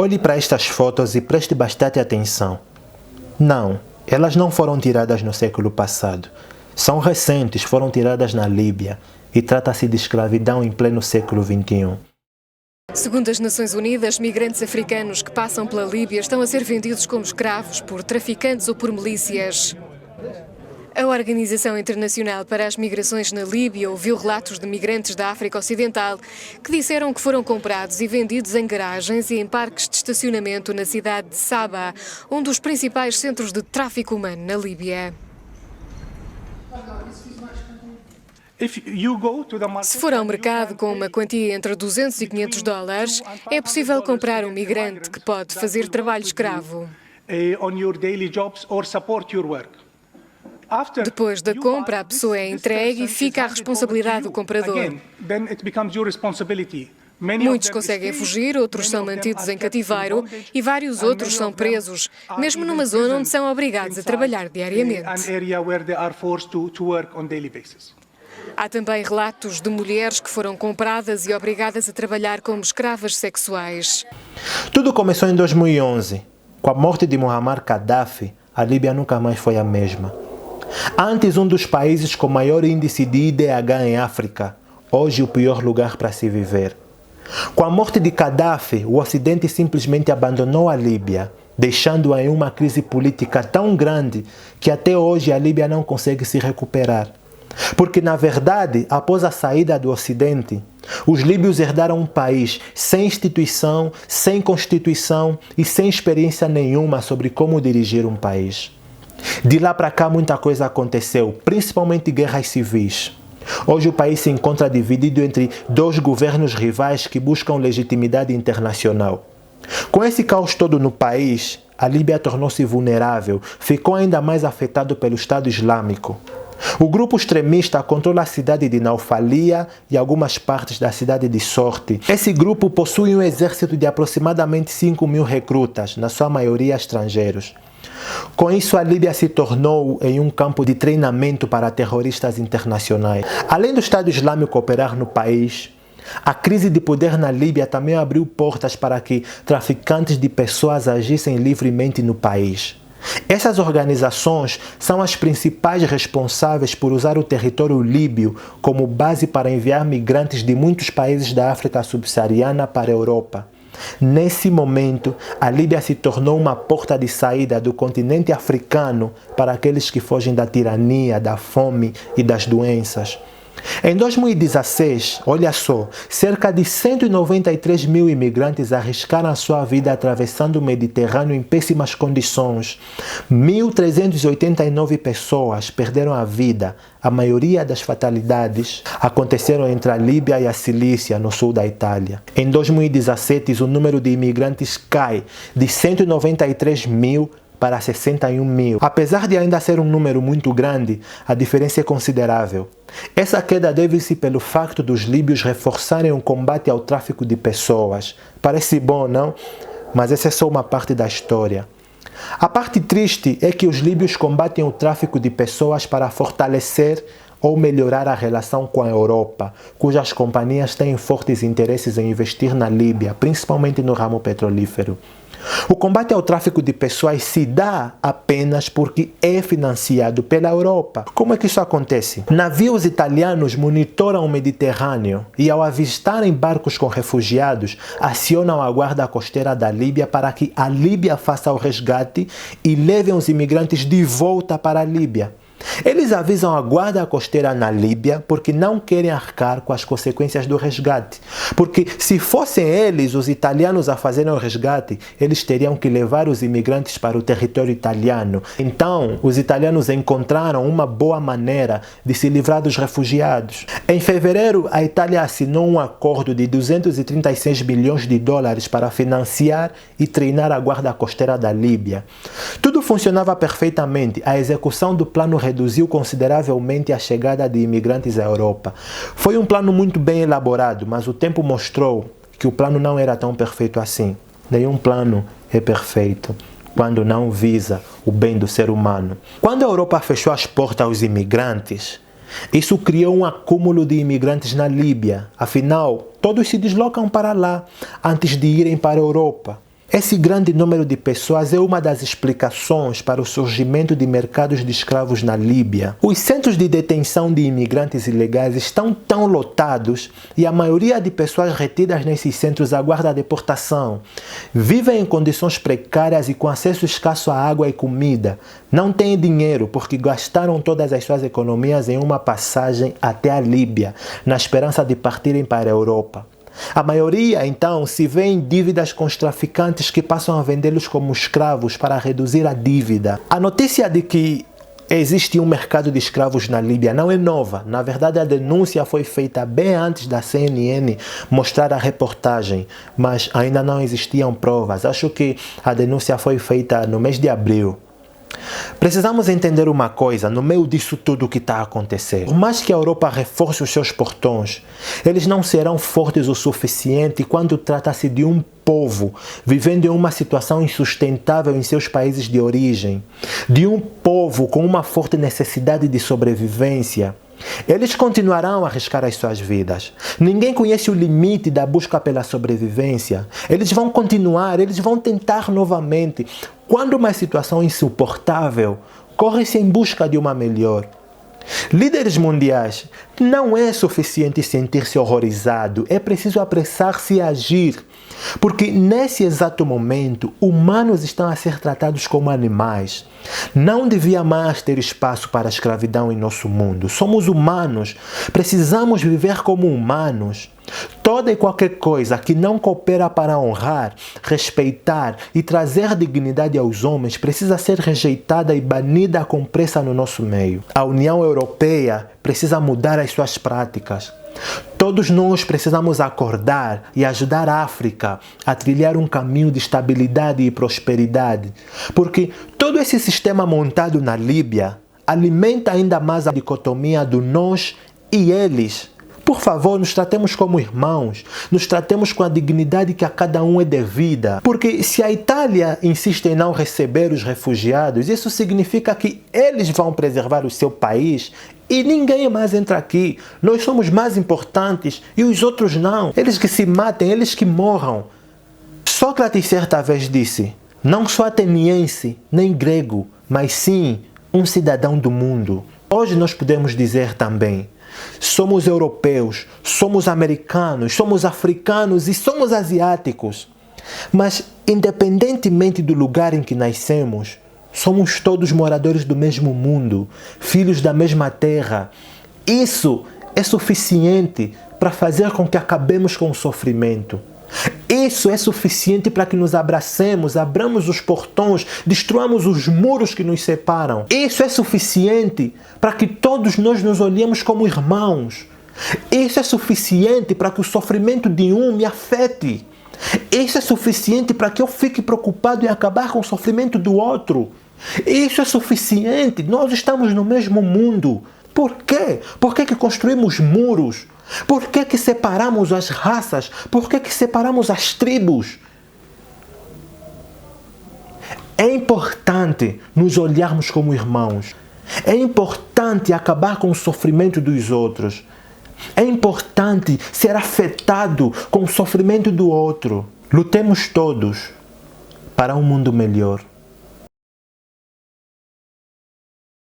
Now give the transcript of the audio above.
Olhe para estas fotos e preste bastante atenção. Não, elas não foram tiradas no século passado. São recentes, foram tiradas na Líbia e trata-se de escravidão em pleno século XXI. Segundo as Nações Unidas, migrantes africanos que passam pela Líbia estão a ser vendidos como escravos por traficantes ou por milícias. A Organização Internacional para as Migrações na Líbia ouviu relatos de migrantes da África Ocidental que disseram que foram comprados e vendidos em garagens e em parques de estacionamento na cidade de Saba, um dos principais centros de tráfico humano na Líbia. Se for ao mercado com uma quantia entre 200 e 500 dólares, é possível comprar um migrante que pode fazer trabalho escravo. Depois da compra, a pessoa é entregue e fica à responsabilidade do comprador. Muitos conseguem fugir, outros são mantidos em cativeiro e vários outros são presos, mesmo numa zona onde são obrigados a trabalhar diariamente. Há também relatos de mulheres que foram compradas e obrigadas a trabalhar como escravas sexuais. Tudo começou em 2011. Com a morte de Muammar Gaddafi, a Líbia nunca mais foi a mesma. Antes, um dos países com maior índice de IDH em África, hoje o pior lugar para se viver. Com a morte de Gaddafi, o Ocidente simplesmente abandonou a Líbia, deixando-a em uma crise política tão grande que até hoje a Líbia não consegue se recuperar. Porque, na verdade, após a saída do Ocidente, os líbios herdaram um país sem instituição, sem constituição e sem experiência nenhuma sobre como dirigir um país. De lá para cá muita coisa aconteceu, principalmente guerras civis. Hoje o país se encontra dividido entre dois governos rivais que buscam legitimidade internacional. Com esse caos todo no país, a Líbia tornou-se vulnerável, ficou ainda mais afetado pelo Estado Islâmico. O grupo extremista controla a cidade de Naufalia e algumas partes da cidade de Sorte. Esse grupo possui um exército de aproximadamente 5.000 recrutas, na sua maioria estrangeiros. Com isso, a Líbia se tornou em um campo de treinamento para terroristas internacionais. Além do Estado Islâmico operar no país, a crise de poder na Líbia também abriu portas para que traficantes de pessoas agissem livremente no país. Essas organizações são as principais responsáveis por usar o território líbio como base para enviar migrantes de muitos países da África subsaariana para a Europa. Nesse momento, a Líbia se tornou uma porta de saída do continente africano para aqueles que fogem da tirania, da fome e das doenças. Em 2016, olha só, cerca de 193.000 imigrantes arriscaram a sua vida atravessando o Mediterrâneo em péssimas condições. 1.389 pessoas perderam a vida. A maioria das fatalidades aconteceram entre a Líbia e a Cilícia, no sul da Itália. Em 2017, o número de imigrantes cai de 193.000 para 61.000. Apesar de ainda ser um número muito grande, a diferença é considerável. Essa queda deve-se pelo facto dos líbios reforçarem o combate ao tráfico de pessoas. Parece bom, não? Mas essa é só uma parte da história. A parte triste é que os líbios combatem o tráfico de pessoas para fortalecer ou melhorar a relação com a Europa, cujas companhias têm fortes interesses em investir na Líbia, principalmente no ramo petrolífero. O combate ao tráfico de pessoas se dá apenas porque é financiado pela Europa. Como é que isso acontece? Navios italianos monitoram o Mediterrâneo e, ao avistarem barcos com refugiados, acionam a guarda costeira da Líbia para que a Líbia faça o resgate e levem os imigrantes de volta para a Líbia. Eles avisam a guarda costeira na Líbia porque não querem arcar com as consequências do resgate. Porque se fossem eles, os italianos, a fazerem o resgate, eles teriam que levar os imigrantes para o território italiano. Então, os italianos encontraram uma boa maneira de se livrar dos refugiados. Em fevereiro, a Itália assinou um acordo de 236 milhões de dólares para financiar e treinar a guarda costeira da Líbia. Tudo funcionava perfeitamente. A execução do plano reduziu consideravelmente a chegada de imigrantes à Europa. Foi um plano muito bem elaborado, mas o tempo mostrou que o plano não era tão perfeito assim. Nenhum plano é perfeito quando não visa o bem do ser humano. Quando a Europa fechou as portas aos imigrantes, isso criou um acúmulo de imigrantes na Líbia. Afinal, todos se deslocam para lá antes de irem para a Europa. Esse grande número de pessoas é uma das explicações para o surgimento de mercados de escravos na Líbia. Os centros de detenção de imigrantes ilegais estão tão lotados e a maioria de pessoas retidas nesses centros aguarda a deportação. Vivem em condições precárias e com acesso escasso a água e comida. Não têm dinheiro porque gastaram todas as suas economias em uma passagem até a Líbia, na esperança de partirem para a Europa. A maioria, então, se vê em dívidas com os traficantes que passam a vendê-los como escravos para reduzir a dívida. A notícia de que existe um mercado de escravos na Líbia não é nova. Na verdade, a denúncia foi feita bem antes da CNN mostrar a reportagem, mas ainda não existiam provas. Acho que a denúncia foi feita no mês de abril. Precisamos entender uma coisa no meio disso tudo que está a acontecer. Por mais que a Europa reforce os seus portões, eles não serão fortes o suficiente quando trata-se de um povo vivendo em uma situação insustentável em seus países de origem, de um povo com uma forte necessidade de sobrevivência. Eles continuarão a arriscar as suas vidas. Ninguém conhece o limite da busca pela sobrevivência. Eles vão continuar, eles vão tentar novamente. Quando uma situação é insuportável, corre-se em busca de uma melhor. Líderes mundiais, não é suficiente sentir-se horrorizado, é preciso apressar-se e agir. Porque nesse exato momento, humanos estão a ser tratados como animais. Não devia mais ter espaço para a escravidão em nosso mundo. Somos humanos, precisamos viver como humanos. Toda e qualquer coisa que não coopera para honrar, respeitar e trazer dignidade aos homens precisa ser rejeitada e banida com pressa no nosso meio. A União Europeia precisa mudar as suas práticas. Todos nós precisamos acordar e ajudar a África a trilhar um caminho de estabilidade e prosperidade, porque todo esse sistema montado na Líbia alimenta ainda mais a dicotomia do nós e eles. Por favor, nos tratemos como irmãos, nos tratemos com a dignidade que a cada um é devida. Porque se a Itália insiste em não receber os refugiados, isso significa que eles vão preservar o seu país e ninguém mais entra aqui. Nós somos mais importantes e os outros não. Eles que se matem, eles que morram. Sócrates certa vez disse: não sou ateniense, nem grego, mas sim um cidadão do mundo. Hoje nós podemos dizer também: somos europeus, somos americanos, somos africanos e somos asiáticos. Mas, independentemente do lugar em que nascemos, somos todos moradores do mesmo mundo, filhos da mesma terra. Isso é suficiente para fazer com que acabemos com o sofrimento. Isso é suficiente para que nos abracemos, abramos os portões, destruamos os muros que nos separam. Isso é suficiente para que todos nós nos olhemos como irmãos. Isso é suficiente para que o sofrimento de um me afete. Isso é suficiente para que eu fique preocupado em acabar com o sofrimento do outro. Isso é suficiente. Nós estamos no mesmo mundo. Por quê? Por que construímos muros? Por que separamos as raças? Por que separamos as tribos? É importante nos olharmos como irmãos. É importante acabar com o sofrimento dos outros. É importante ser afetado com o sofrimento do outro. Lutemos todos para um mundo melhor.